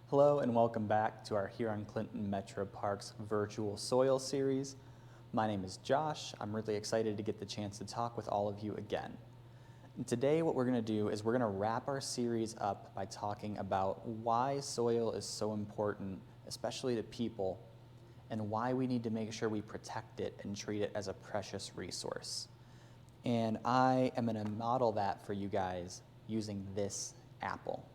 Hello and welcome back to our Huron-Clinton Metro Parks virtual soil series. My name is Josh. I'm really excited to get the chance to talk with all of you again. And today what we're going to do is we're going to wrap our series up by talking about why soil is so important, especially to people, and why we need to make sure we protect it and treat it as a precious resource. And I am going to model that for you guys using this apple.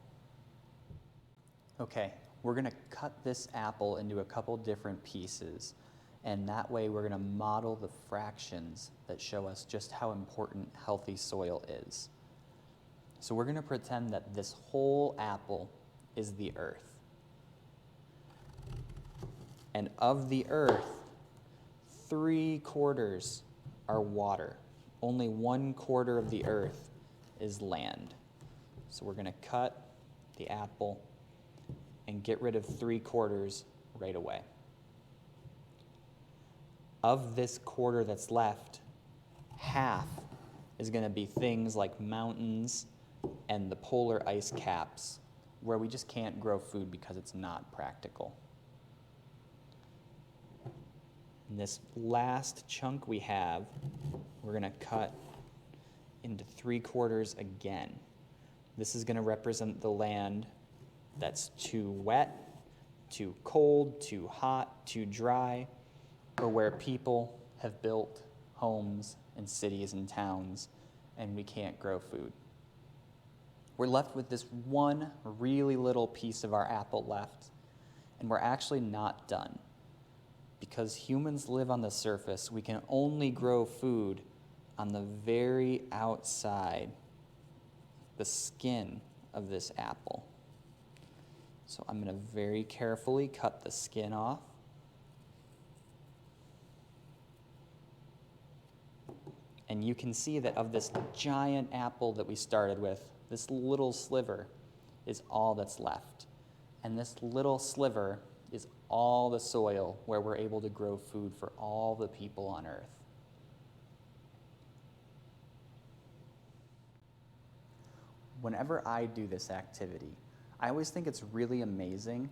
Okay, we're going to cut this apple into a couple different pieces, and that way we're going to model the fractions that show us just how important healthy soil is. So we're going to pretend that this whole apple is the earth. And of the earth, 3/4 are water. Only 1/4 of the earth is land. So we're going to cut the apple and get rid of 3/4 right away. Of this quarter that's left, half is going to be things like mountains and the polar ice caps, where we just can't grow food because it's not practical. And this last chunk we have, we're going to cut into 3/4 again. This is going to represent the land that's too wet, too cold, too hot, too dry, or where people have built homes and cities and towns and we can't grow food. We're left with this one really little piece of our apple left, and we're actually not done. Because humans live on the surface, we can only grow food on the very outside, the skin of this apple. So I'm going to very carefully cut the skin off. And you can see that of this giant apple that we started with, this little sliver is all that's left. And this little sliver is all the soil where we're able to grow food for all the people on Earth. Whenever I do this activity, I always think it's really amazing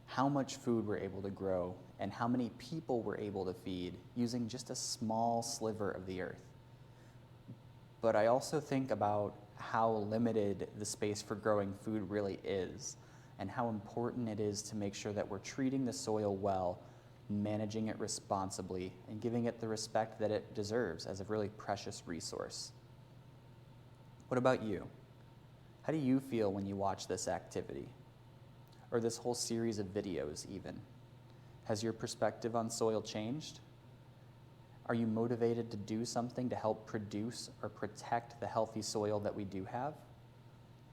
how much food we're able to grow and how many people we're able to feed using just a small sliver of the earth. But I also think about how limited the space for growing food really is, and how important it is to make sure that we're treating the soil well, managing it responsibly, and giving it the respect that it deserves as a really precious resource. What about you? How do you feel when you watch this activity? Or this whole series of videos even? Has your perspective on soil changed? Are you motivated to do something to help produce or protect the healthy soil that we do have?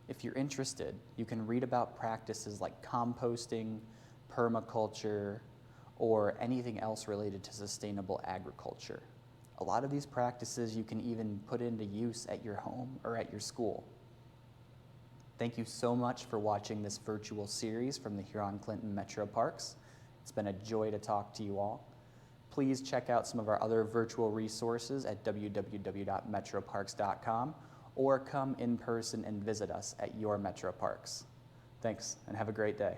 If you're interested, you can read about practices like composting, permaculture, or anything else related to sustainable agriculture. A lot of these practices you can even put into use at your home or at your school. Thank you so much for watching this virtual series from the Huron-Clinton Metro Parks. It's been a joy to talk to you all. Please check out some of our other virtual resources at www.metroparks.com or come in person and visit us at your Metro Parks. Thanks, and have a great day.